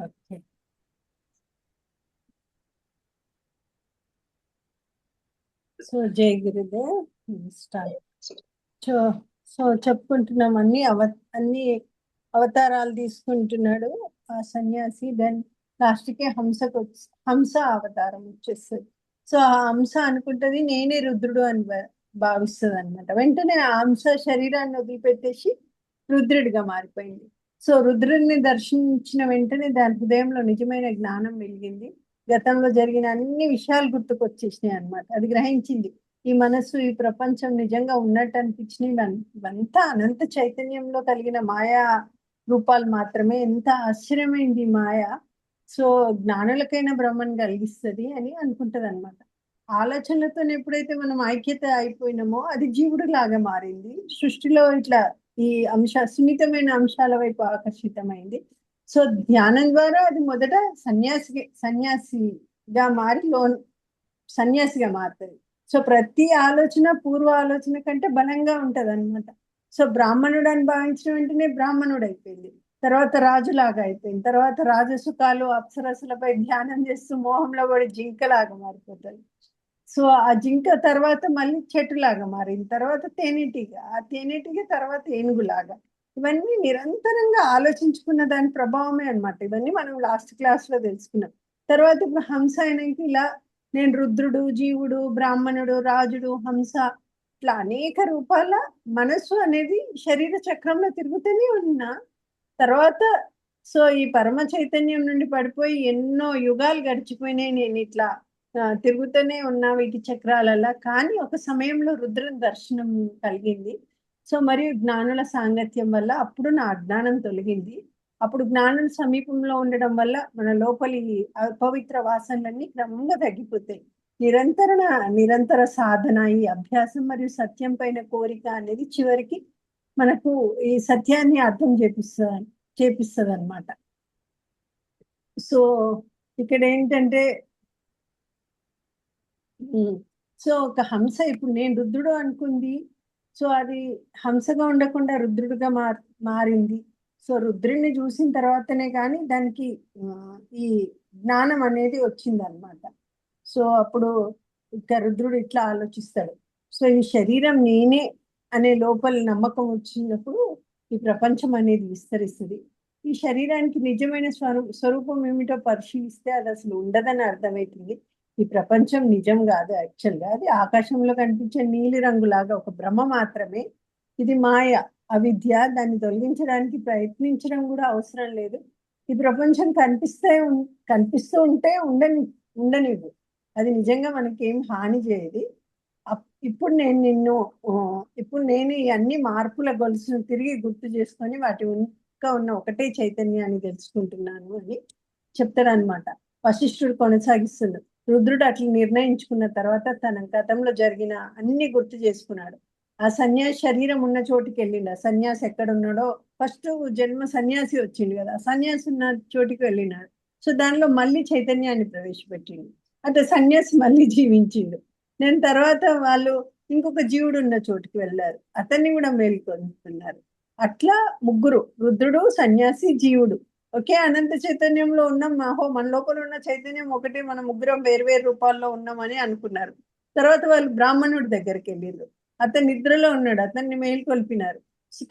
Okay. So జై Gurudev. Start. So so చెప్పుకుంటున్నాం అన్ని అవతారాలు తీసుకుంటున్నాడు ఆ సన్యాసి. దెన్ లాస్ట్ కి హంస అవతారం వచ్చేస్తుంది. సో ఆ హంస అనుకుంటది నేనే రుద్రుడు అని భావిస్తుంది అనమాట. వెంటనే ఆ హంస శరీరాన్ని వదిలిపెట్టేసి రుద్రుడిగా మారిపోయింది. సో రుద్రుడిని దర్శించిన వెంటనే దాని హృదయంలో నిజమైన జ్ఞానం వెలిగింది. గతంలో జరిగిన అన్ని విషయాలు గుర్తుకొచ్చేసినాయి అన్నమాట. అది గ్రహించింది. ఈ మనస్సు, ఈ ప్రపంచం నిజంగా ఉన్నట్టు అనిపించినవి ఇవంతా అనంత చైతన్యంలో కలిగిన మాయా రూపాలు మాత్రమే. ఎంత ఆశ్చర్యమైంది ఈ మాయ. సో జ్ఞానులకైనా బ్రహ్మను కలిగిస్తుంది అని అనుకుంటది అనమాట. ఆలోచనలతో ఎప్పుడైతే మనం ఐక్యత అయిపోయినామో అది జీవుడు లాగా మారింది. సృష్టిలో ఇట్లా ఈ సున్నితమైన అంశాల వైపు ఆకర్షితమైంది. సో ధ్యానం ద్వారా అది మొదట సన్యాసిగా మారి సన్యాసిగా మారుతుంది. సో ప్రతి ఆలోచన పూర్వ ఆలోచన కంటే బలంగా ఉంటది అనమాట. సో బ్రాహ్మణుడు అని భావించిన వెంటనే బ్రాహ్మణుడు అయిపోయింది. తర్వాత రాజులాగా అయిపోయింది. తర్వాత రాజసుఖాలు అప్సరసులపై ధ్యానం చేస్తూ మోహంలో పడి జింకలాగా మారిపోతుంది. సో ఆ జింక తర్వాత మళ్ళీ చెట్టులాగా మారింది. తర్వాత తేనెటీగ, ఆ తేనెటీగ తర్వాత ఏనుగులాగా. ఇవన్నీ నిరంతరంగా ఆలోచించుకున్న దాని ప్రభావమే అన్నమాట. ఇవన్నీ మనం లాస్ట్ క్లాస్ లో తెలుసుకున్నాం. తర్వాత ఇప్పుడు హంస అయినాక ఇలా నేను రుద్రుడు, జీవుడు, బ్రాహ్మణుడు, రాజుడు, హంస ఇట్లా అనేక రూపాల మనస్సు అనేది శరీర చక్రంలో తిరుగుతూనే ఉన్నా తర్వాత సో ఈ పరమ చైతన్యం నుండి పడిపోయి ఎన్నో యుగాలు గడిచిపోయినాయి. నేను ఇట్లా తిరుగుతూనే ఉన్నా వీటి చక్రాలలా. కానీ ఒక సమయంలో రుద్ర దర్శనం కలిగింది. సో మరియు జ్ఞానుల సాంగత్యం వల్ల అప్పుడు నా అజ్ఞానం తొలగింది. అప్పుడు జ్ఞానుల సమీపంలో ఉండడం వల్ల మన లోపలి అపవిత్ర వాసనలన్నీ క్రమంగా తగ్గిపోతాయి. నిరంతర సాధన, ఈ అభ్యాసం మరియు సత్యం పైన కోరిక అనేది చివరికి మనకు ఈ సత్యాన్ని అర్థం చేపిస్తుంది అనమాట. సో ఇక్కడ ఏంటంటే సో ఒక హంస ఇప్పుడు నేను రుద్రుడు అనుకుంది. సో అది హంసగా ఉండకుండా రుద్రుడిగా మారింది. సో రుద్రుడిని చూసిన తర్వాతనే కానీ దానికి ఈ జ్ఞానం అనేది వచ్చింది అనమాట. సో అప్పుడు ఇక రుద్రుడు ఇట్లా ఆలోచిస్తాడు. సో ఈ శరీరం నేనే అనే లోపల నమ్మకం వచ్చినప్పుడు ఈ ప్రపంచం అనేది విస్తరిస్తుంది. ఈ శరీరానికి నిజమైన స్వరూపం ఏమిటో పరిశీలిస్తే అది అసలు ఉండదని అర్థమవుతుంది. ఈ ప్రపంచం నిజం కాదు. యాక్చువల్గా అది ఆకాశంలో కనిపించే నీలి రంగులాగా ఒక భ్రమ మాత్రమే. ఇది మాయ, అవిద్య. దాన్ని తొలగించడానికి ప్రయత్నించడం కూడా అవసరం లేదు. ఈ ప్రపంచం కనిపిస్తూ ఉంటే ఉండనివ్వు. అది నిజంగా మనకి ఏం హాని చేయదు. ఇప్పుడు నేను నిన్ను ఇప్పుడు నేను ఈ అన్ని మార్పుల గొలుసును తిరిగి గుర్తు చేసుకొని వాటి ఇంకా ఉన్న ఒకటే చైతన్యాన్ని తెలుసుకుంటున్నాను అని చెప్తాడనమాట. వశిష్ఠుడు కొనసాగిస్తున్నాడు. రుద్రుడు అట్లా నిర్ణయించుకున్న తర్వాత తన గతంలో జరిగిన అన్ని గుర్తు చేసుకున్నాడు. ఆ సన్యాసి శరీరం ఉన్న చోటికి వెళ్ళిండు. ఆ సన్యాసి ఎక్కడ ఉన్నాడో ఫస్ట్ జన్మ సన్యాసి వచ్చిండు కదా, సన్యాసి ఉన్న చోటికి వెళ్ళినాడు. సో దానిలో మళ్ళీ చైతన్యాన్ని ప్రవేశపెట్టిండు. అంటే సన్యాసి మళ్ళీ జీవించిండు. నేను తర్వాత వాళ్ళు ఇంకొక జీవుడు ఉన్న చోటికి వెళ్ళారు. అతన్ని కూడా మేల్కొంటున్నారు. అట్లా ముగ్గురు, రుద్రుడు, సన్యాసి, జీవుడు ఒకే అనంత చైతన్యంలో ఉన్నాం. మన లోపల ఉన్న చైతన్యం ఒకటే, మనం ముగ్గురం వేరు రూపాల్లో ఉన్నామని అనుకున్నారు. తర్వాత వాళ్ళు బ్రాహ్మణుడి దగ్గరికి వెళ్ళిండ్రు. అతను నిద్రలో ఉన్నాడు, అతన్ని మేల్కొల్పినారు.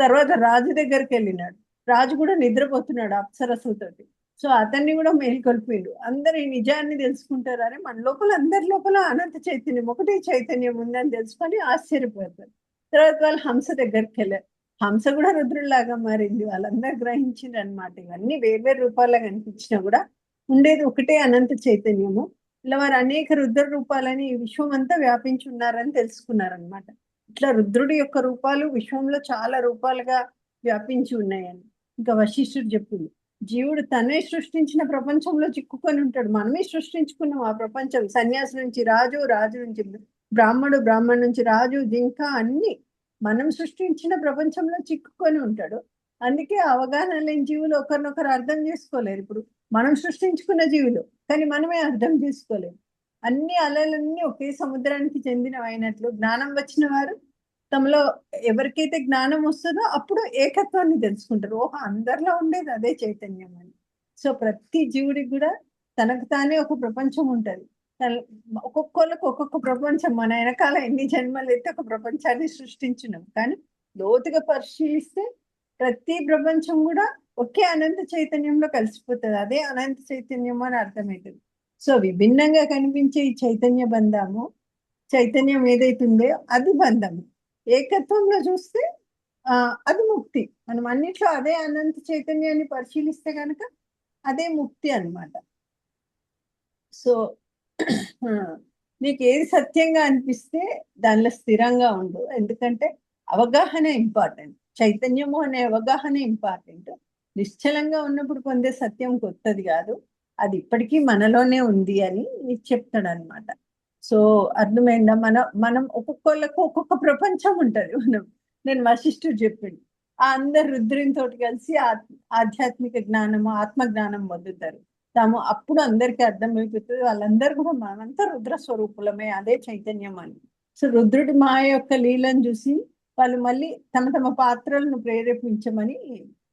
తర్వాత రాజు దగ్గరికి వెళ్ళినాడు. రాజు కూడా నిద్రపోతున్నాడు అప్సరసలతోటి. సో అతన్ని కూడా మేల్కొల్పిండు. అందరు ఈ నిజాన్ని తెలుసుకుంటారు. అని మన లోపల అందరి లోపల అనంత చైతన్యం, ఒకటే చైతన్యం ఉందని తెలుసుకొని ఆశ్చర్యపోతారు. తర్వాత వాళ్ళు హంస దగ్గరికి వెళ్ళారు. హంస కూడా రుద్రులాగా మారింది. వాళ్ళందరూ గ్రహించిండ్రు అనమాట. ఇవన్నీ వేర్వేరు రూపాల్లో కనిపించినా కూడా ఉండేది ఒకటే అనంత చైతన్యము. ఇలా వారు అనేక రుద్ర రూపాలని ఈ విశ్వం అంతా వ్యాపించి ఉన్నారని తెలుసుకున్నారనమాట. ఇట్లా రుద్రుడి యొక్క రూపాలు విశ్వంలో చాలా రూపాలుగా వ్యాపించి ఉన్నాయని ఇంకా వశిష్ఠుడు చెప్పింది. జీవుడు తనే సృష్టించిన ప్రపంచంలో చిక్కుకొని ఉంటాడు. మనమే సృష్టించుకున్నాం ఆ ప్రపంచం. సన్యాసి నుంచి రాజు, రాజు నుంచి బ్రాహ్మడు, బ్రాహ్మణు నుంచి రాజు, జింక అన్ని మనం సృష్టించిన ప్రపంచంలో చిక్కుకొని ఉంటాడు. అందుకే అవగాహన లేని జీవులు ఒకరినొకరు అర్థం చేసుకోలేరు. ఇప్పుడు మనం సృష్టించుకున్న జీవులు కానీ మనమే అర్థం చేసుకోలేము. అన్ని అలలన్నీ ఒకే సముద్రానికి చెందినవి అయినట్లు జ్ఞానం వచ్చిన వారు తమలో ఎవరికైతే జ్ఞానం వస్తుందో అప్పుడు ఏకత్వాన్ని తెలుసుకుంటారు. ఓహో అందరిలో ఉండేది అదే చైతన్యం అని. సో ప్రతి జీవుడికి కూడా తనకు తానే ఒక ప్రపంచం ఉంటది. ఒక్కొక్కళ్ళకి ఒక్కొక్క ప్రపంచం. మన వెనకాల ఎన్ని జన్మలు అయితే ఒక ప్రపంచాన్ని సృష్టించినాం, కానీ లోతుగా పరిశీలిస్తే ప్రతి ప్రపంచం కూడా ఒకే అనంత చైతన్యంలో కలిసిపోతుంది. అదే అనంత చైతన్యం అని అర్థమవుతుంది. సో విభిన్నంగా కనిపించే ఈ చైతన్య బంధము, చైతన్యం ఏదైతుందో అది బంధము. ఏకత్వంలో చూస్తే అది ముక్తి. మనం అన్నిట్లో అదే అనంత చైతన్యాన్ని పరిశీలిస్తే కనుక అదే ముక్తి అన్నమాట. సో నీకు ఏది సత్యంగా అనిపిస్తే దానిలో స్థిరంగా ఉండు. ఎందుకంటే అవగాహన ఇంపార్టెంట్. చైతన్యము అనే అవగాహన ఇంపార్టెంట్. నిశ్చలంగా ఉన్నప్పుడు పొందే సత్యం కొత్తది కాదు, అది ఇప్పటికీ మనలోనే ఉంది అని చెప్తాడు అనమాట. సో అర్థమైందా? మనం ఒక్కొక్కళ్ళకు ఒక్కొక్క ప్రపంచం ఉంటది. నేను వశిష్ఠుడు చెప్పిండు, ఆ అందరు రుద్రునితో కలిసి ఆధ్యాత్మిక జ్ఞానము, ఆత్మ జ్ఞానం పొందుతారు. తాము అప్పుడు అందరికీ అర్థమైపోతుంది వాళ్ళందరూ కూడా మనంతా రుద్ర స్వరూపులమే, అదే చైతన్యం అని. సో రుద్రుడి మాయ యొక్క లీలను చూసి వాళ్ళు మళ్ళీ తమ తమ పాత్రలను ప్రేరేపించమని,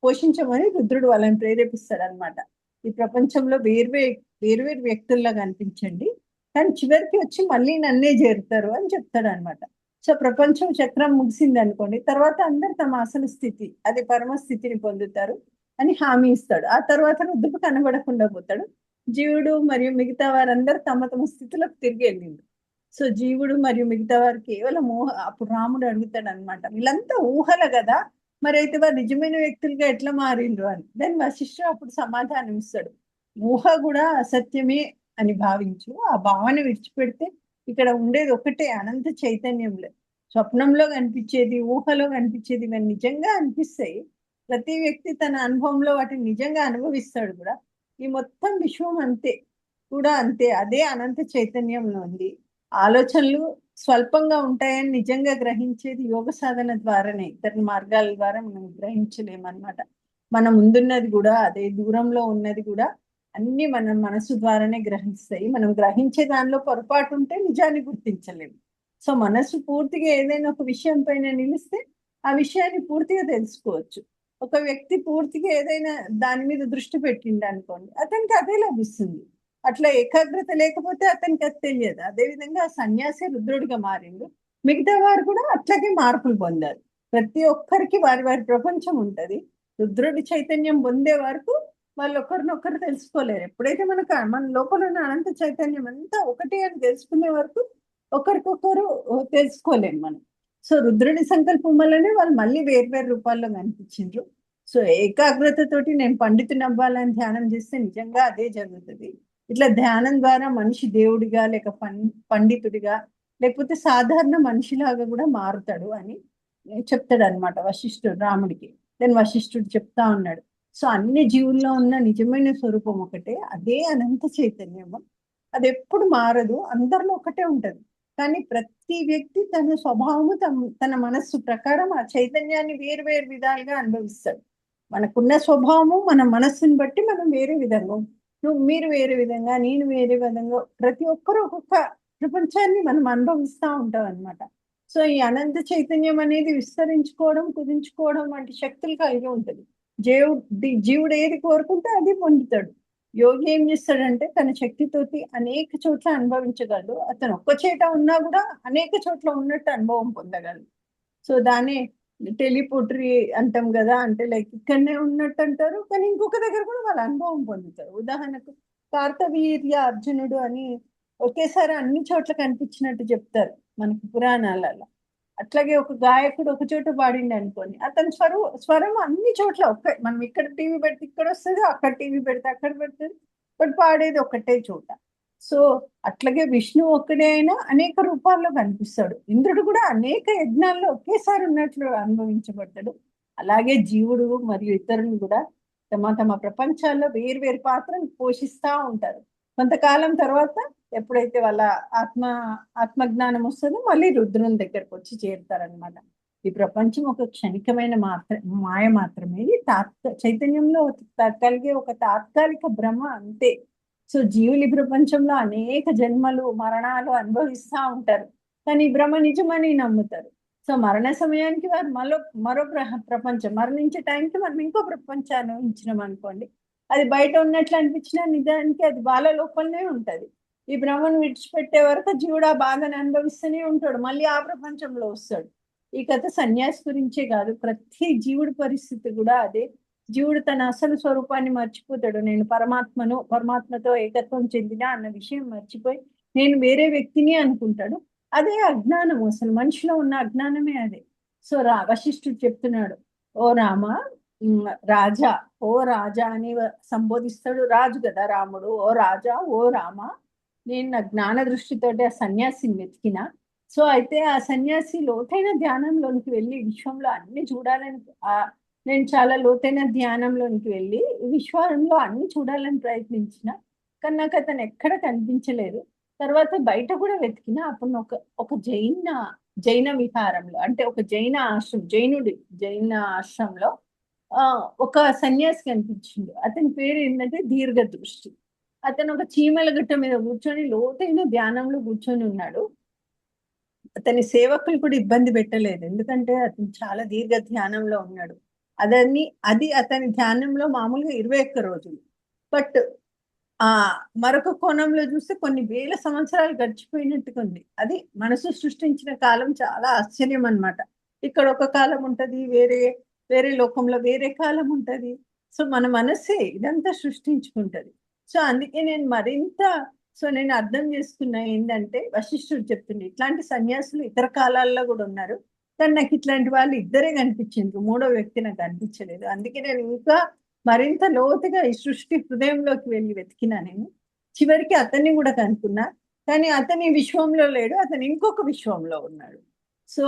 పోషించమని రుద్రుడు వాళ్ళని ప్రేరేపిస్తాడు అనమాట. ఈ ప్రపంచంలో వేర్వేరు వ్యక్తుల్లా కనిపించండి, కానీ చివరికి వచ్చి మళ్ళీ నన్నే చేరుతారు అని చెప్తాడు అనమాట. సో ప్రపంచం చక్రం ముగిసింది అనుకోండి, తర్వాత అందరు తమ అసలు స్థితి, అది పరమస్థితిని పొందుతారు అని హామీ ఇస్తాడు. ఆ తర్వాత రుద్రుడు కనబడకుండా పోతాడు. జీవుడు మరియు మిగతా వారందరూ తమ తమ స్థితిలోకి తిరిగి వెళ్ళిండు. సో జీవుడు మరియు మిగతా వారు కేవలం ఊహ. అప్పుడు రాముడు అడుగుతాడు అనమాట, వీళ్ళంతా ఊహల కదా, మరి అయితే వారు నిజమైన వ్యక్తులుగా ఎట్లా మారిండ్రు అని. దాని వశిష్ఠుడు అప్పుడు సమాధానం ఇస్తాడు, ఊహ కూడా అసత్యమే అని భావించు. ఆ భావన విడిచిపెడితే ఇక్కడ ఉండేది ఒకటే అనంత చైతన్యంలో. స్వప్నంలో కనిపించేది, ఊహలో కనిపించేది ఇవన్నీ నిజంగా అనిపిస్తాయి. ప్రతి వ్యక్తి తన అనుభవంలో వాటిని నిజంగా అనుభవిస్తాడు కూడా. ఈ మొత్తం విశ్వం అంతే కూడా అంతే, అదే అనంత చైతన్యంలో ఉంది. ఆలోచనలు స్వల్పంగా ఉంటాయని నిజంగా గ్రహించేది యోగ సాధన ద్వారానే. ఇతర మార్గాల ద్వారా మనం గ్రహించలేమన్నమాట. మన ముందున్నది కూడా అదే, దూరంలో ఉన్నది కూడా అన్ని మనం మనసు ద్వారానే గ్రహిస్తాయి. మనం గ్రహించే దానిలో పొరపాటు ఉంటే నిజాన్ని గుర్తించలేము. సో మనసు పూర్తిగా ఏదైనా ఒక విషయం పైన నిలిస్తే ఆ విషయాన్ని పూర్తిగా తెలుసుకోవచ్చు. ఒక వ్యక్తి పూర్తిగా ఏదైనా దాని మీద దృష్టి పెట్టిండు అనుకోండి, అతనికి అదే లభిస్తుంది. అట్లా ఏకాగ్రత లేకపోతే అతనికి అది తెలియదు. అదేవిధంగా సన్యాసి రుద్రుడిగా మారిండు, మిగతా వారు కూడా అట్లాగే మార్పులు పొందారు. ప్రతి ఒక్కరికి వారి వారి ప్రపంచం ఉంటది. రుద్రుడి చైతన్యం పొందే వరకు వాళ్ళు ఒకరినొకరు తెలుసుకోలేరు. ఎప్పుడైతే మన లోపల ఉన్న అనంత చైతన్యం అంతా ఒకటి అని తెలుసుకునే వరకు ఒకరికొకరు తెలుసుకోలేము మనం. సో రుద్రుడి సంకల్పం వల్లనే వాళ్ళు మళ్ళీ వేర్వేరు రూపాల్లో కనిపించిండ్రు. సో ఏకాగ్రతతోటి నేను పండితుని అవ్వాలని ధ్యానం చేస్తే నిజంగా అదే జరుగుతుంది. ఇట్లా ధ్యానం ద్వారా మనిషి దేవుడిగా, లేక పండితుడిగా, లేకపోతే సాధారణ మనిషిలాగా కూడా మారుతాడు అని చెప్తాడు అనమాట వశిష్ఠుడు రాముడికి. నేను వశిష్ఠుడు చెప్తా ఉన్నాడు. సో అన్ని జీవుల్లో ఉన్న నిజమైన స్వరూపం ఒకటే, అదే అనంత చైతన్యము. అది ఎప్పుడు మారదు, అందరిలో ఒకటే ఉంటది. కానీ ప్రతి వ్యక్తి తన స్వభావము, తన మనస్సు ప్రకారం ఆ చైతన్యాన్ని వేరు వేరు విధాలుగా అనుభవిస్తాడు. మనకున్న స్వభావము మన మనస్సుని బట్టి మనం వేరే విధంగా, మీరు వేరే విధంగా, నేను వేరే విధంగా, ప్రతి ఒక్కరు ఒక్కొక్క ప్రపంచాన్ని మనం అనుభవిస్తూ ఉంటాం అనమాట. సో ఈ అనంత చైతన్యం అనేది విస్తరించుకోవడం, కుదించుకోవడం వంటి శక్తులు కలిగి ఉంటుంది. జీవుడు ఏది కోరుకుంటే అది పొందుతాడు. యోగి ఏం చేస్తాడంటే తన శక్తితోటి అనేక చోట్ల అనుభవించగలడు. అతను ఒక్క చేట ఉన్నా కూడా అనేక చోట్ల ఉన్నట్టు అనుభవం పొందగలడు. సో దాన్ని టెలిపోటరీ అంటాం కదా, అంటే లైక్ ఇక్కడనే ఉన్నట్టు అంటారు, కానీ ఇంకొక దగ్గర కూడా వాళ్ళ అనుభవం పొందుతారు. ఉదాహరణకు కార్తవీర్య అర్జునుడు అని ఒకేసారి అన్ని చోట్ల కనిపించినట్టు చెప్తారు మనకి పురాణాలలో. అట్లాగే ఒక గాయకుడు ఒక చోట పాడిండి అనుకోని, అతని స్వరం అన్ని చోట్ల మనం ఇక్కడ టీవీ పెడితే ఇక్కడ వస్తుంది, అక్కడ టీవీ పెడితే అక్కడ పెడుతుంది, బట్ పాడేది ఒకటే చోట. సో అట్లాగే విష్ణువు ఒక్కడే అయినా అనేక రూపాల్లో కనిపిస్తాడు. ఇంద్రుడు కూడా అనేక యజ్ఞాల్లో ఒకేసారి ఉన్నట్లు అనుభవించబడతాడు. అలాగే జీవుడు మరియు ఇతరులు కూడా తమ తమ ప్రపంచాల్లో వేరు పాత్రలు పోషిస్తూ ఉంటారు. కొంతకాలం తర్వాత ఎప్పుడైతే వాళ్ళ ఆత్మజ్ఞానం వస్తుందో మళ్ళీ రుద్రుని దగ్గరకు వచ్చి చేరుతారనమాట. ఈ ప్రపంచం ఒక క్షణికమైన మాయ మాత్రమే. ఇది చైతన్యంలో కలిగే ఒక తాత్కాలిక భ్రమ అంతే. సో జీవులు ఈ ప్రపంచంలో అనేక జన్మలు, మరణాలు అనుభవిస్తూ ఉంటారు, కానీ ఈ భ్రమ నిజమని నమ్ముతారు. సో మరణ సమయానికి వారు మరో ప్రపంచం, మరణించే టైంకి మనం ఇంకో ప్రపంచాన్ని ఊహించినాం అనుకోండి, అది బయట ఉన్నట్లు అనిపించినా నిజానికి అది వాళ్ళ లోపలనే ఉంటది. ఈ బ్రహ్మను విడిచిపెట్టే వరకు జీవుడు ఆ బాధను అనుభవిస్తూనే ఉంటాడు, మళ్ళీ ఆ ప్రపంచంలో వస్తాడు. ఈ కథ సన్యాసి గురించే కాదు, ప్రతి జీవుడి పరిస్థితి కూడా అదే. జీవుడు తన అసలు స్వరూపాన్ని మర్చిపోతాడు. నేను పరమాత్మను, పరమాత్మతో ఏకత్వం చెందిన అన్న విషయం మర్చిపోయి నేను వేరే వ్యక్తిని అనుకుంటాడు. అదే అజ్ఞానం, అసలు మనిషిలో ఉన్న అజ్ఞానమే అదే. సో వశిష్ఠుడు చెప్తున్నాడు, ఓ రామ, రాజా, ఓ రాజా అని సంబోధిస్తాడు. రాజు కదా రాముడు. ఓ రాజా, ఓ రామ, నేను నా జ్ఞాన దృష్టితోటి ఆ సన్యాసిని వెతికిన. సో అయితే ఆ సన్యాసి లోతైన ధ్యానంలోనికి వెళ్ళి విశ్వంలో అన్ని చూడాలని, ఆ నేను చాలా లోతైన ధ్యానంలోనికి వెళ్ళి విశ్వంలో అన్ని చూడాలని ప్రయత్నించిన, కానీ నాకు అతను ఎక్కడ కనిపించలేదు. తర్వాత బయట కూడా వెతికిన. అప్పుడు ఒక జైన విహారంలో, అంటే ఒక జైన ఆశ్రమం, జైన ఆశ్రమంలో ఒక సన్యాసి కనిపించిండు. అతని పేరు ఏంటంటే దీర్ఘ దృష్టి. అతను ఒక చీమల గట్ట మీద కూర్చొని లోతైన ధ్యానంలో కూర్చొని ఉన్నాడు. అతని సేవకులు కూడా ఇబ్బంది పెట్టలేదు, ఎందుకంటే అతను చాలా దీర్ఘ ధ్యానంలో ఉన్నాడు. అది అతని ధ్యానంలో మామూలుగా 21 రోజులు. బట్ ఆ మరొక కోణంలో చూస్తే కొన్ని వేల సంవత్సరాలు గడిచిపోయినట్టుగా ఉంది. అది మనసు సృష్టించిన కాలం చాలా ఆశ్చర్యం అన్నమాట. ఇక్కడ ఒక కాలం ఉంటది, వేరే వేరే లోకంలో వేరే కాలం ఉంటది. సో మన మనస్సే ఇదంతా సృష్టించుకుంటది. సో అందుకే నేను అర్థం చేసుకున్నా ఏంటంటే, వశిష్ఠుడు చెప్తుంది ఇట్లాంటి సన్యాసులు ఇతర కాలాల్లో కూడా ఉన్నారు, కానీ నాకు ఇట్లాంటి వాళ్ళు ఇద్దరే కనిపించిండ్రు, మూడో వ్యక్తి నాకు కనిపించలేదు. అందుకే నేను ఇంకా మరింత లోతుగా ఈ సృష్టి హృదయంలోకి వెళ్ళి వెతికినా నేను. చివరికి అతన్ని కూడా కనుక్కున్నా, కానీ అతని విశ్వంలో లేడు, అతను ఇంకొక విశ్వంలో ఉన్నాడు. సో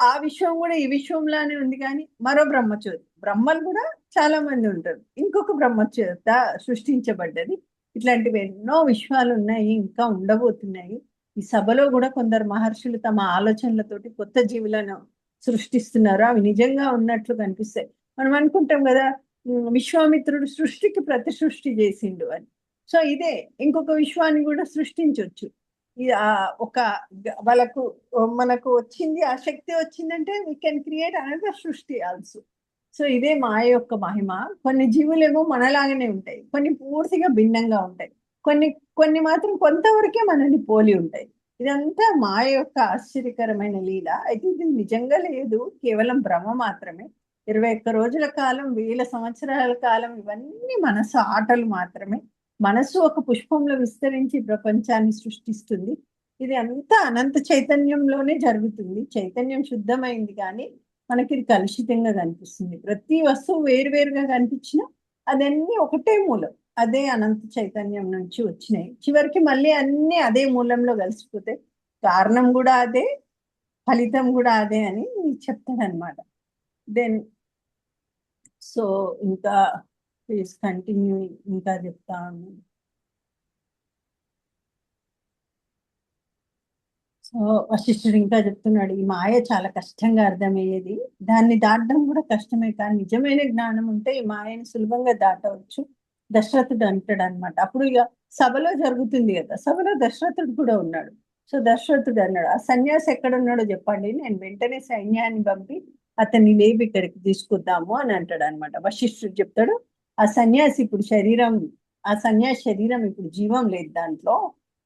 ఆ విశ్వం కూడా ఈ విశ్వంలానే ఉంది, కానీ మరో బ్రహ్మచేత, బ్రహ్మలు కూడా చాలా మంది ఉంటారు, ఇంకొక బ్రహ్మచేత సృష్టించబడ్డది. ఇట్లాంటివి ఎన్నో విశ్వాలు ఉన్నాయి, ఇంకా ఉండబోతున్నాయి. ఈ సభలో కూడా కొందరు మహర్షులు తమ ఆలోచనలతోటి కొత్త జీవులను సృష్టిస్తున్నారు, అవి నిజంగా ఉన్నట్లు కనిపిస్తాయి. మనం అనుకుంటాం కదా, విశ్వామిత్రుడు సృష్టికి ప్రతి సృష్టి చేసిండు అని. సో ఇదే ఇంకొక విశ్వాన్ని కూడా సృష్టించవచ్చు. ఒక వాళ్ళకు మనకు వచ్చింది, ఆ శక్తి వచ్చిందంటే వీ కెన్ క్రియేట్ అనదర్ సృష్టి ఆల్సో. సో ఇదే మాయ యొక్క మహిమ. కొన్ని జీవులేమో మనలాగానే ఉంటాయి, కొన్ని పూర్తిగా భిన్నంగా ఉంటాయి, కొన్ని కొన్ని మాత్రం కొంతవరకే మనల్ని పోలి ఉంటాయి. ఇదంతా మాయ యొక్క ఆశ్చర్యకరమైన లీల. అయితే ఇది నిజంగా లేదు, కేవలం భ్రమ మాత్రమే. 21 రోజుల కాలం, వేల సంవత్సరాల కాలం, ఇవన్నీ మనసు ఆటలు మాత్రమే. మనసు ఒక పుష్పంలో విస్తరించి ప్రపంచాన్ని సృష్టిస్తుంది. ఇది అంతా అనంత చైతన్యంలోనే జరుగుతుంది. చైతన్యం శుద్ధమైంది, కానీ మనకి ఇది కలుషితంగా కనిపిస్తుంది. ప్రతి వస్తువు వేరువేరుగా కనిపించినా అదన్నీ ఒకటే మూలం, అదే అనంత చైతన్యం నుంచి వచ్చినాయి. చివరికి మళ్ళీ అన్ని అదే మూలంలో కలిసిపోతాయి. కారణం కూడా అదే, ఫలితం కూడా అదే అని చెప్తాడనమాట. దెన్ సో ఇంకా ప్లీజ్ కంటిన్యూ, ఇంకా చెప్తా ఉన్నాను. సో వశిష్ఠుడు ఇంకా చెప్తున్నాడు, ఈ మాయ చాలా కష్టంగా అర్థమయ్యేది, దాన్ని దాటడం కూడా కష్టమే, కానీ నిజమైన జ్ఞానం ఉంటే ఈ మాయని సులభంగా దాటవచ్చు. దశరథుడు అంటాడు అనమాట. అప్పుడు ఇక సభలో జరుగుతుంది కదా, సభలో దశరథుడు కూడా ఉన్నాడు. సో దశరథుడు అన్నాడు, ఆ సన్యాసి ఎక్కడ ఉన్నాడో చెప్పండి, నేను వెంటనే సైన్యాన్ని పంపి అతన్ని లేపి ఇక్కడికి తీసుకొద్దాము అని అంటాడు అనమాట. వశిష్ఠుడు చెప్తాడు, ఆ సన్యాసి ఇప్పుడు శరీరం, ఆ సన్యాసి శరీరం ఇప్పుడు జీవం లేదు దాంట్లో.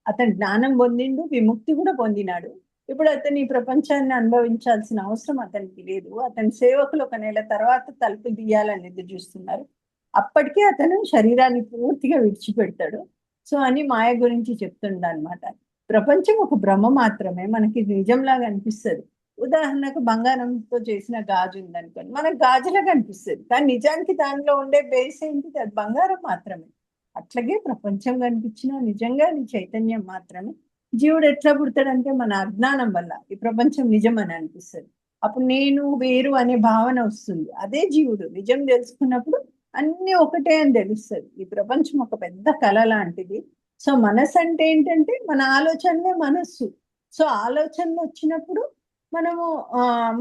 అతను జ్ఞానం పొందిండు, విముక్తి కూడా పొందినాడు. ఇప్పుడు అతను ఈ ప్రపంచాన్ని అనుభవించాల్సిన అవసరం అతనికి లేదు. అతని సేవకులు 1 నెల తర్వాత తలుపు తీయాలని ఎదురు చూస్తున్నారు. అప్పటికే అతను శరీరాన్ని పూర్తిగా విడిచిపెడతాడు. సో అని మాయ గురించి చెప్తుండ అనమాట. ప్రపంచం ఒక భ్రమ మాత్రమే, మనకి ఇది నిజంలాగా అనిపిస్తుంది. ఉదాహరణకు బంగారంతో చేసిన గాజు ఉందనుకోండి, మనకు గాజులాగా అనిపిస్తుంది, కానీ నిజానికి దానిలో ఉండే బేస్ ఏంటి, అది బంగారం మాత్రమే. అట్లాగే ప్రపంచం కనిపించినా నిజంగా నీ చైతన్యం మాత్రమే. జీవుడు ఎట్లా పుడతాడంటే మన అజ్ఞానం వల్ల ఈ ప్రపంచం నిజం అని అనిపిస్తుంది. అప్పుడు నేను వేరు అనే భావన వస్తుంది. అదే జీవుడు నిజం తెలుసుకున్నప్పుడు అన్ని ఒకటే అని తెలుస్తుంది. ఈ ప్రపంచం ఒక పెద్ద కళ లాంటిది. సో మనసు అంటే ఏంటంటే మన ఆలోచనలే మనస్సు. సో ఆలోచనలు వచ్చినప్పుడు మనము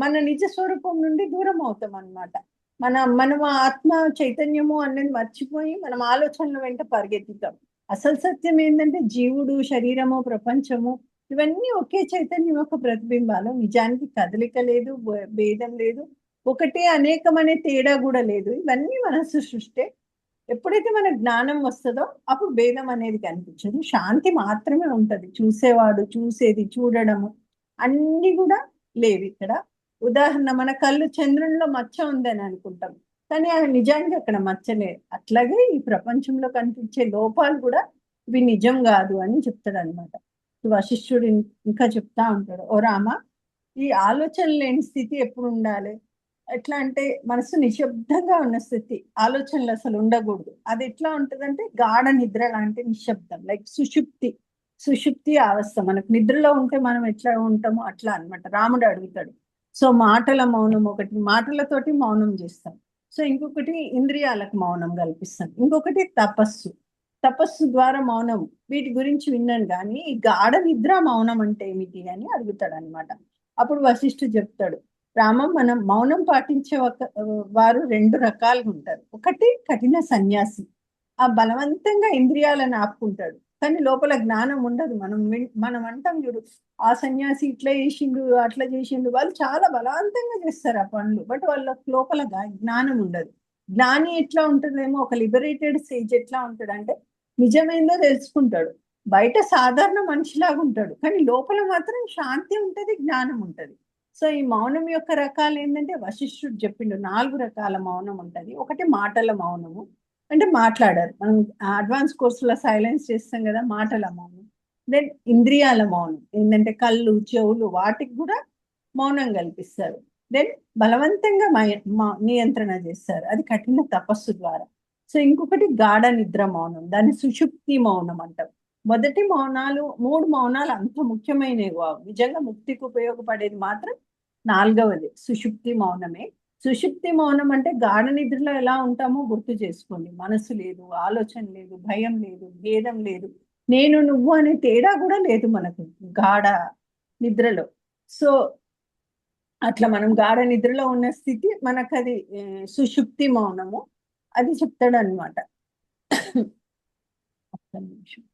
మన నిజ స్వరూపం నుండి దూరం అవుతాం అన్నమాట. మనం ఆత్మ చైతన్యము అనేది మర్చిపోయి మనం ఆలోచనల వెంట పరిగెత్తుతాం. అసలు సత్యం ఏంటంటే జీవుడు, శరీరము, ప్రపంచము ఇవన్నీ ఒకే చైతన్యం యొక్క ప్రతిబింబాలు. నిజానికి కదలిక లేదు, భేదం లేదు, ఒకటే అనేకం అనే తేడా కూడా లేదు. ఇవన్నీ మనస్సు సృష్టి. ఎప్పుడైతే మన జ్ఞానం వస్తుందో అప్పుడు భేదం అనేది కనిపించదు, శాంతి మాత్రమే ఉంటది. చూసేవాడు, చూసేది, చూడడము అన్ని కూడా లేవు ఇక్కడ. ఉదాహరణ, మన కళ్ళు చంద్రునిలో మచ్చ ఉందని అనుకుంటాం, కానీ అవి నిజానికి అక్కడ మచ్చలే. అట్లాగే ఈ ప్రపంచంలో కనిపించే లోపాలు కూడా ఇవి నిజం కాదు అని చెప్తాడు అనమాట. వశిష్ఠుడు ఇంకా చెప్తా ఉంటాడు, ఓ రామ, ఈ ఆలోచన లేని స్థితి ఎప్పుడు ఉండాలి? ఎట్లా అంటే మనసు నిశ్శబ్దంగా ఉన్న స్థితి, ఆలోచనలు అసలు ఉండకూడదు. అది ఎట్లా ఉంటుందంటే గాఢ నిద్ర లాంటి నిశ్శబ్దం, లైక్ సుషుప్తి. సుషుప్తి అవస్థ. మనకు నిద్రలో ఉంటే మనం ఎట్లా ఉంటామో అట్లా అన్నమాట. రాముడు అడుగుతాడు. సో మాటల మౌనం ఒకటి, మాటలతోటి మౌనం చేస్తాం. సో ఇంకొకటి ఇంద్రియాలకు మౌనం కల్పిస్తాం. ఇంకొకటి తపస్సు. తపస్సు ద్వారా మౌనం. వీటి గురించి విన్నాను, కానీ ఈ గాఢ నిద్ర మౌనం అంటే ఏమిటి అని అడుగుతాడు అనమాట. అప్పుడు వశిష్ఠుడు చెప్తాడు, రామం, మనం మౌనం పాటించే వారు రెండు రకాలుగా ఉంటారు. ఒకటి కఠిన సన్యాసి, ఆ బలవంతంగా ఇంద్రియాలను ఆపుకుంటాడు, కానీ లోపల జ్ఞానం ఉండదు. మనం అంటాం చూడు, ఆ సన్యాసి ఇట్లా చేసిండు, అట్లా చేసిండు, వాళ్ళు చాలా బలవంతంగా చేస్తారు ఆ పనులు, బట్ వాళ్ళ లోపల జ్ఞానం ఉండదు. జ్ఞాని ఎట్లా ఉంటుందేమో, ఒక లిబరేటెడ్ సేజ్ ఎట్లా ఉంటాడంటే నిజమేందో తెలుసుకుంటాడు, బయట సాధారణ మనిషిలాగా ఉంటాడు, కానీ లోపల మాత్రం శాంతి ఉంటది, జ్ఞానం ఉంటది. సో ఈ మౌనం యొక్క రకాలు ఏంటంటే వశిష్ఠుడు చెప్పిండు, 4 రకాల మౌనం ఉంటది. ఒకటి మాటల మౌనము, అంటే మాట్లాడారు. మనం అడ్వాన్స్ కోర్సులో సైలెన్స్ చేస్తాం కదా, మాటల మౌనం. దెన్ ఇంద్రియాల మౌనం ఏంటంటే కళ్ళు, చెవులు, వాటికి కూడా మౌనం కల్పిస్తారు. దెన్ బలవంతంగా నియంత్రణ చేస్తారు, అది కఠిన తపస్సు ద్వారా. సో ఇంకొకటి గాఢ నిద్ర మౌనం, దాన్ని సుషుప్తి మౌనం అంటాం. మొదటి మౌనాలు, 3 మౌనాలు అంత ముఖ్యమైనవి కావు. నిజంగా ముక్తికి ఉపయోగపడేది మాత్రం 4వది సుషుప్తి మౌనమే. సుషుప్తి మౌనం అంటే గాఢ నిద్రలో ఎలా ఉంటామో గుర్తు చేసుకోండి. మనసు లేదు, ఆలోచన లేదు, భయం లేదు, భేదం లేదు, నేను నువ్వు అనే తేడా కూడా లేదు మనకు గాఢ నిద్రలో. సో అట్లా మనం గాఢ నిద్రలో ఉన్న స్థితి మనకు అది సుషుప్తి మౌనము, అది చెప్తాడు అనమాట. ఒక్క నిమిషం.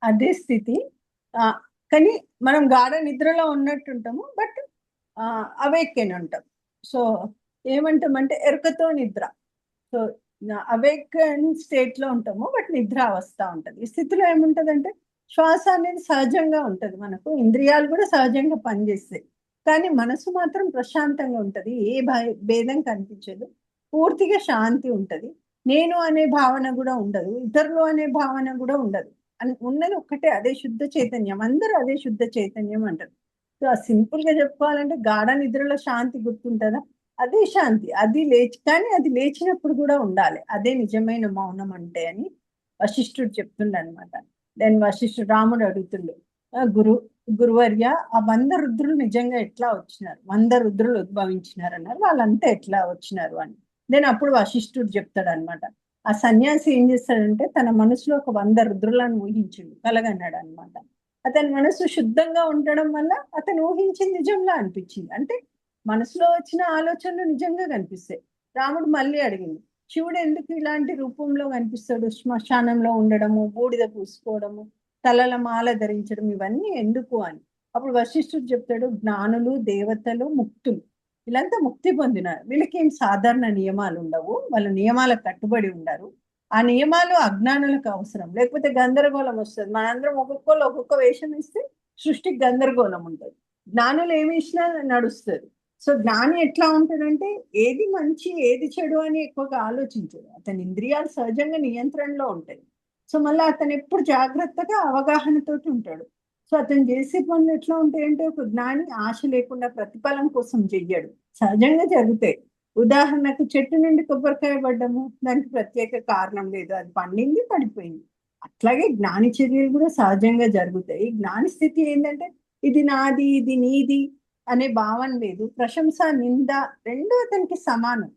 అదే స్థితి. కానీ మనం గాఢ నిద్రలో ఉన్నట్టు ఉంటాము, బట్ అవేక్ అని ఉంటాం. సో ఏమంటామంటే ఎరుకతో నిద్ర. సో అవేక్ స్టేట్ లో ఉంటాము, బట్ నిద్ర అవస్థ ఉంటది. ఈ స్థితిలో ఏముంటదంటే శ్వాస అనేది సహజంగా ఉంటది, మనకు ఇంద్రియాలు కూడా సహజంగా పనిచేస్తాయి, కానీ మనసు మాత్రం ప్రశాంతంగా ఉంటది. ఏ భేదం కనిపించదు, పూర్తిగా శాంతి ఉంటది. నేను అనే భావన కూడా ఉండదు, ఇతరులు అనే భావన కూడా ఉండదు. ఉన్నది ఒక్కటే, అదే శుద్ధ చైతన్యం. అందరూ అదే శుద్ధ చైతన్యం అంటారు. సో సింపుల్ గా చెప్పుకోవాలంటే గాఢ నిద్రలో శాంతి గుర్తుంటుందా? అదే శాంతి. అది లేచి, కానీ అది లేచినప్పుడు కూడా ఉండాలి, అదే నిజమైన మౌనం అంటే అని వశిష్ఠుడు చెప్తుండ అనమాట. దెన్ వశిష్ఠుడు రాముడు అడుగుతుండు, గురువర్య, ఆ 100 రుద్రులు నిజంగా ఎట్లా వచ్చినారు? 100 రుద్రులు ఉద్భవించినారు అన్నారు, వాళ్ళంతా ఎట్లా వచ్చినారు అని. దెన్ అప్పుడు వశిష్ఠుడు చెప్తాడు అనమాట. ఆ సన్యాసి ఏం చేస్తాడంటే తన మనసులో ఒక 100 రుద్రులను ఊహించిండు, కలగన్నాడు అనమాట. అతని మనసు శుద్ధంగా ఉండడం వల్ల అతను ఊహించింది నిజంలా అనిపించింది. అంటే మనసులో వచ్చిన ఆలోచనలు నిజంగా కనిపిస్తాయి. రాముడు మళ్ళీ అడిగింది, శివుడు ఎందుకు ఇలాంటి రూపంలో కనిపిస్తాడు? శ్మశానంలో ఉండడము, బూడిద పూసుకోవడము, తలల మాల ధరించడం, ఇవన్నీ ఎందుకు అని. అప్పుడు వశిష్ఠుడు చెప్తాడు, జ్ఞానులు, దేవతలు, ముక్తులు, వీళ్ళంతా ముక్తి పొందినారు, వీళ్ళకి ఏం సాధారణ నియమాలు ఉండవు, వాళ్ళ నియమాలకు కట్టుబడి ఉండరు. ఆ నియమాలు అజ్ఞానులకు అవసరం, లేకపోతే గందరగోళం వస్తుంది. మనందరం ఒక్కొక్కరు ఒక్కొక్క వేషం ఇస్తే సృష్టికి గందరగోళం ఉంటుంది. జ్ఞానులు ఏమి ఇచ్చినా నడుస్తుంది. సో జ్ఞాని ఎట్లా ఉంటాడంటే ఏది మంచి ఏది చెడు అని ఎక్కువగా ఆలోచించడు, అతని ఇంద్రియాలు సహజంగా నియంత్రణలో ఉంటాయి. సో మళ్ళీ అతను ఎప్పుడు జాగ్రత్తగా అవగాహనతోటి ఉంటాడు. సో అతను చేసే పనులు ఎట్లా ఉంటాయంటే, ఒక జ్ఞాని ఆశ లేకుండా ప్రతిఫలం కోసం చెయ్యడు, సహజంగా జరుగుతాయి. ఉదాహరణకు చెట్టు నుండి కొబ్బరికాయ పడ్డము, దానికి ప్రత్యేక కారణం లేదు, అది పండింది, పడిపోయింది. అట్లాగే జ్ఞాని చర్యలు కూడా సహజంగా జరుగుతాయి. జ్ఞాని స్థితి ఏంటంటే ఇది నాది, ఇది నీది అనే భావన లేదు. ప్రశంస, నింద రెండు అతనికి సమానం.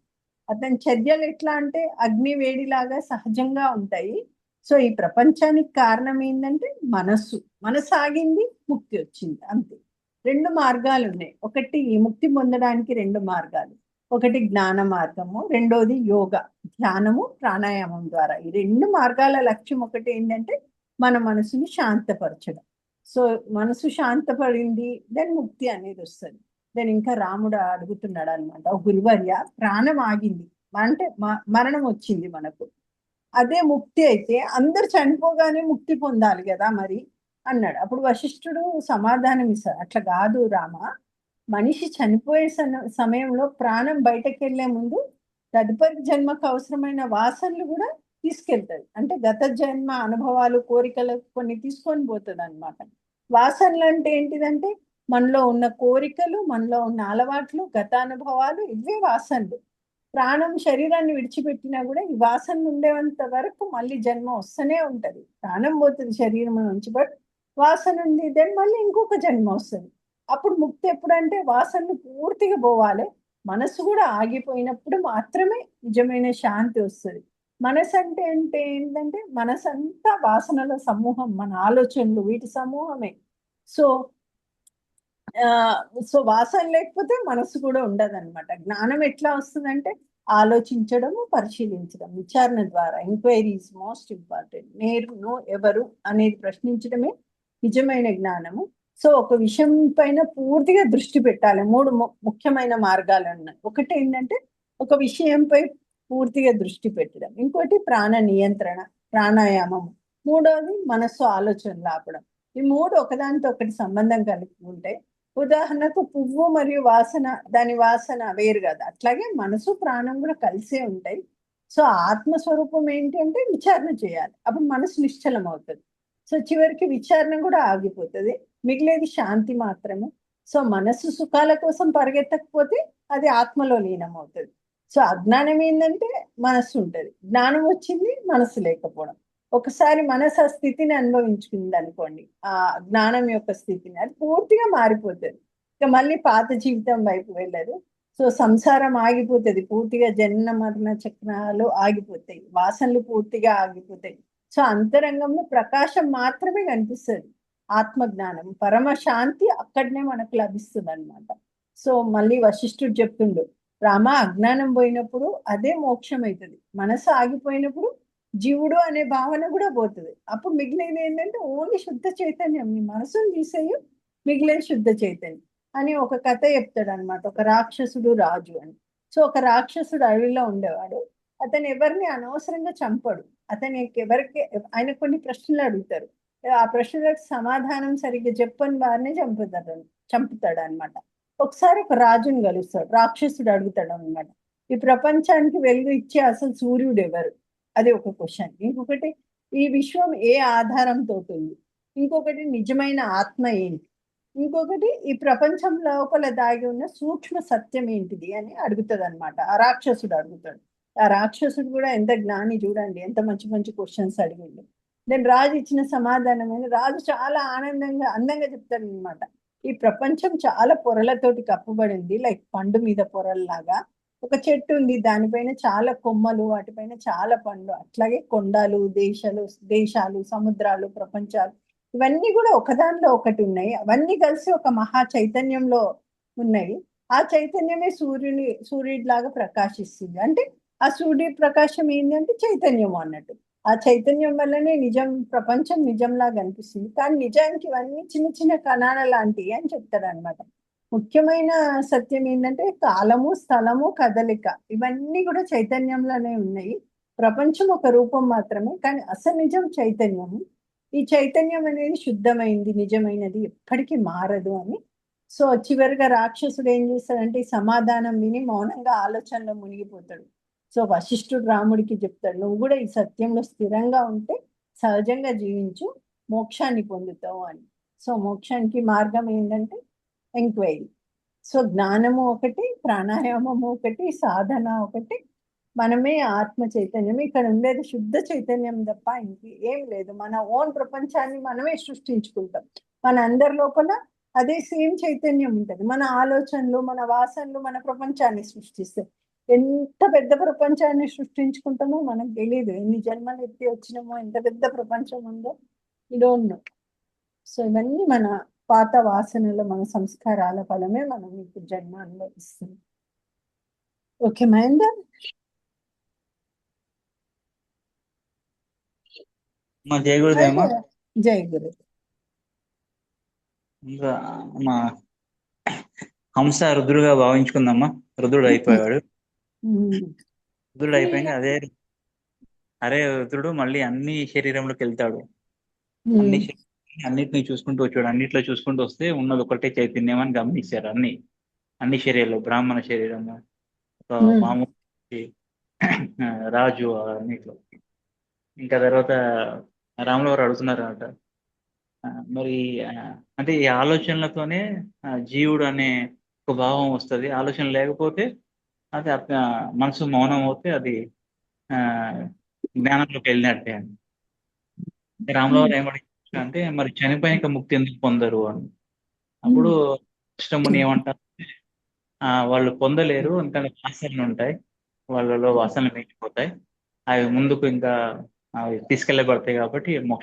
అతని చర్యలు ఎట్లా అంటే అగ్ని వేడిలాగా సహజంగా ఉంటాయి. సో ఈ ప్రపంచానికి కారణం ఏంటంటే మనస్సు. మనసు ఆగింది, ముక్తి వచ్చింది, అంతే. 2 మార్గాలు ఉన్నాయి. ఒకటి, ఈ ముక్తి పొందడానికి 2 మార్గాలు. ఒకటి జ్ఞాన మార్గము, రెండోది యోగ, ధ్యానము ప్రాణాయామం ద్వారా. ఈ రెండు మార్గాల లక్ష్యం ఒకటి ఏంటంటే మన మనసుని శాంతపరచడం. సో మనసు శాంతపడింది దెన్ ముక్తి అనేది వస్తుంది. దెన్ ఇంకా రాముడు అడుగుతున్నాడు అనమాట, గురువర్య ప్రాణం ఆగింది అంటే మరణం వచ్చింది మనకు, అదే ముక్తి అయితే అందరు చనిపోగానే ముక్తి పొందాలి కదా మరి అన్నాడు. అప్పుడు వశిష్ఠుడు సమాధానం ఇస్తాడు, అట్లా కాదు రామ, మనిషి చనిపోయే సమయంలో ప్రాణం బయటకు వెళ్లే ముందు తదుపరి జన్మకు అవసరమైన వాసనలు కూడా తీసుకెళ్తాయి. అంటే గత జన్మ అనుభవాలు కోరికలు కొన్ని తీసుకొని పోతుంది అనమాట. వాసనలు అంటే ఏంటిదంటే మనలో ఉన్న కోరికలు, మనలో ఉన్న అలవాట్లు, గత అనుభవాలు, ఇవే వాసనలు. ప్రాణం శరీరాన్ని విడిచిపెట్టినా కూడా ఈ వాసనలు ఉండేంత వరకు మళ్ళీ జన్మ వస్తూనే ఉంటది. ప్రాణం పోతుంది శరీరం నుంచి, బట్ వాసన ఉంది, దెన్ మళ్ళీ ఇంకొక జన్మ వస్తుంది. అప్పుడు ముక్తి ఎప్పుడంటే వాసనలు పూర్తిగా పోవాలి, మనసు కూడా ఆగిపోయినప్పుడు మాత్రమే నిజమైన శాంతి వస్తుంది. మనసు అంటే ఏంటంటే మనసు అంతా వాసనల సమూహం, మన ఆలోచనలు వీటి సమూహమే. సో సో వాసన లేకపోతే మనసు కూడా ఉండదు అనమాట. జ్ఞానం ఎట్లా వస్తుందంటే ఆలోచించడము, పరిశీలించడం, విచారణ ద్వారా. Enquiry is most important. నేను ఎవరు అనేది ప్రశ్నించడమే నిజమైన జ్ఞానము. సో ఒక విషయం పైన పూర్తిగా దృష్టి పెట్టాలి. మూడు ముఖ్యమైన మార్గాలు ఉన్నాయి. ఒకటి ఏంటంటే ఒక విషయంపై పూర్తిగా దృష్టి పెట్టడం, ఇంకోటి ప్రాణ నియంత్రణ ప్రాణాయామం, మూడవది మనస్సు ఆలోచనలు ఆపడం. ఈ మూడు ఒకదానితో ఒకటి సంబంధం కలిగి ఉంటాయి. ఉదాహరణకు పువ్వు మరియు వాసన, దాని వాసన వేరు కదా, అట్లాగే మనసు ప్రాణం కూడా కలిసే ఉంటాయి. సో ఆత్మస్వరూపం ఏంటి అంటే విచారణ చేయాలి, అప్పుడు మనసు నిశ్చలం అవుతుంది. సో చివరికి విచారణ కూడా ఆగిపోతుంది, మిగిలేది శాంతి మాత్రమే. సో మనసు సుఖాల కోసం పరిగెత్తకపోతే అది ఆత్మలో లీనం అవుతుంది. సో అజ్ఞానం ఏంటంటే మనస్సు ఉంటుంది, జ్ఞానం వచ్చింది మనసు లేకపోవడం. ఒకసారి మనసు ఆ స్థితిని అనుభవించుకుంది అనుకోండి, ఆ జ్ఞానం యొక్క స్థితిని, అది పూర్తిగా మారిపోతుంది. ఇక మళ్ళీ పాత జీవితం వైపు వెళ్ళదు. సో సంసారం ఆగిపోతుంది పూర్తిగా, జన్మ మరణ చక్రాలు ఆగిపోతాయి, వాసనలు పూర్తిగా ఆగిపోతాయి. సో అంతరంగంలో ప్రకాశం మాత్రమే కనిపిస్తుంది. ఆత్మజ్ఞానం, పరమ శాంతి అక్కడనే మనకు లభిస్తుంది అనమాట. సో మళ్ళీ వశిష్ఠుడు చెప్తుండు, రామ అజ్ఞానం పోయినప్పుడు అదే మోక్షం అవుతుంది, మనసు ఆగిపోయినప్పుడు జీవుడు అనే భావన కూడా పోతుంది. అప్పుడు మిగిలినది ఏంటంటే ఓన్లీ శుద్ధ చైతన్యం. నీ మనసును తీసేయు, మిగిలిన శుద్ధ చైతన్యం అని ఒక కథ చెప్తాడు అనమాట. ఒక రాక్షసుడు రాజు అని. సో ఒక రాక్షసుడు అడవిలో ఉండేవాడు. అతను ఎవరిని అనవసరంగా చంపడు. అతనికి ఎవరికి ఆయన కొన్ని ప్రశ్నలు అడుగుతారు, ఆ ప్రశ్నలకు సమాధానం సరిగ్గా చెప్పని వారిని చంపుతాడు అనమాట. ఒకసారి ఒక రాజుని కలుస్తాడు, రాక్షసుడు అడుగుతాడు అనమాట, ఈ ప్రపంచానికి వెలుగు ఇచ్చే అసలు సూర్యుడు ఎవరు? అది ఒక క్వశ్చన్. ఇంకొకటి, ఈ విశ్వం ఏ ఆధారంతో ఉంది? ఇంకొకటి, నిజమైన ఆత్మ ఏంటి? ఇంకొకటి, ఈ ప్రపంచం లోపల దాగి ఉన్న సూక్ష్మ సత్యం ఏంటిది అని అడుగుతుంది అనమాట. ఆ రాక్షసుడు అడుగుతాడు. ఆ రాక్షసుడు కూడా ఎంత జ్ఞాని చూడండి, ఎంత మంచి మంచి క్వశ్చన్స్ అడిగిండు. దెన్ రాజు ఇచ్చిన సమాధానం అని రాజు చాలా ఆనందంగా అందంగా చెప్తాడు అనమాట. ఈ ప్రపంచం చాలా పొరలతోటి కప్పబడింది, లైక్ పండు మీద పొరల్లాగా. ఒక చెట్టు ఉంది, దానిపైన చాలా కొమ్మలు, వాటిపైన చాలా పండ్లు. అట్లాగే కొండలు, దేశాలు, సముద్రాలు, ప్రపంచాలు, ఇవన్నీ కూడా ఒకదానిలో ఒకటి ఉన్నాయి. అవన్నీ కలిసి ఒక మహా చైతన్యంలో ఉన్నాయి. ఆ చైతన్యమే సూర్యుడిలాగా ప్రకాశిస్తుంది. అంటే ఆ సూర్య ప్రకాశం ఏంటంటే చైతన్యం అన్నట్టు. ఆ చైతన్యం వల్లనే నిజం, ప్రపంచం నిజంలాగా అనిపిస్తుంది. కానీ నిజానికి ఇవన్నీ చిన్న చిన్న కణాల లాంటివి అని చెప్తాడు అనమాట. ముఖ్యమైన సత్యం ఏంటంటే కాలము, స్థలము, కదలిక, ఇవన్నీ కూడా చైతన్యంలోనే ఉన్నాయి. ప్రపంచం ఒక రూపం మాత్రమే, కానీ అసలు నిజం చైతన్యము. ఈ చైతన్యం అనేది శుద్ధమైంది, నిజమైనది, ఎప్పటికీ మారదు అని. సో చివరిగా రాక్షసుడు ఏం చేస్తాడంటే ఈ సమాధానం విని మౌనంగా ఆలోచనలో మునిగిపోతాడు. సో వశిష్ఠుడు రాముడికి చెప్తాడు, నువ్వు కూడా ఈ సత్యంలో స్థిరంగా ఉంటే సహజంగా జీవించు, మోక్షాన్ని పొందుతావు అని. సో మోక్షానికి మార్గం ఏంటంటే ఎంక్వైరీ. సో జ్ఞానము ఒకటి, ప్రాణాయామము ఒకటి, సాధన ఒకటి, మనమే ఆత్మ చైతన్యం. ఇక్కడ ఉండేది శుద్ధ చైతన్యం తప్ప ఏం లేదు. మన ఓన్ ప్రపంచాన్ని మనమే సృష్టించుకుంటాం. మన అందరి లోపల అదే సేమ్ చైతన్యం ఉంటుంది. మన ఆలోచనలు, మన వాసనలు మన ప్రపంచాన్ని సృష్టిస్తాయి. ఎంత పెద్ద ప్రపంచాన్ని సృష్టించుకుంటామో మనకు తెలియదు. ఎన్ని జన్మలు ఎత్తి వచ్చినామో, ఎంత పెద్ద ప్రపంచం ఉందో ఈ డోంట్ నో. సో ఇవన్నీ మన పాత వాసనలు, మన సంస్కారాల ఫలమే మనం ఇప్పుడు జన్మ అనుభవిస్తుంది. ఓకే మహేందర్. మా జయ గురుదేవమ్మా. అయితే జై గురు. ఇంకా మా హంస రుద్రుడుగా భావించుకుందమ్మా. రుద్రుడు అయిపోయాడు. ఉమ్, రుద్రుడు అయిపోయాక అరే రుద్రుడు మళ్ళీ అన్ని శరీరంలోకి వెళ్తాడు. అన్ని ఉమ్, అన్నిటిని చూసుకుంటూ వచ్చాడు. అన్నిట్లో చూసుకుంటూ వస్తే ఉన్నది ఒకటే చైతన్యం అని గమనించారు. అన్ని శరీరాలు, బ్రాహ్మణ శరీరము, ఒక ఉమ్, మామూలు రాజు అన్నిట్లో. ఇంకా తర్వాత రాముల వారు అడుగుతున్నారు అనమాట. ఆ, మరి ఆ, అంటే ఈ ఆలోచనలతోనే జీవుడు అనే ఒక భావం వస్తుంది. ఆలోచన లేకపోతే అది మనసు మౌనం అవుతే అది ఆ జ్ఞానంలోకి వెళ్ళినట్టే అని. రాముల వారు ఉమ్, ఏమడిగారు అంటే మరి చనిపోయాక ముక్తి ఎందుకు పొందరు అని. అప్పుడు ఉమ్, కృష్ణముని ఏమంటారు, వాళ్ళు పొందలేరు, ఎందుకంటే వాసనలు ఉంటాయి, వాళ్ళలో వాసనలు మిగిలిపోతాయి, అవి ముందుకు ఇంకా అవి తీసుకెళ్ళబడతాయి కాబట్టి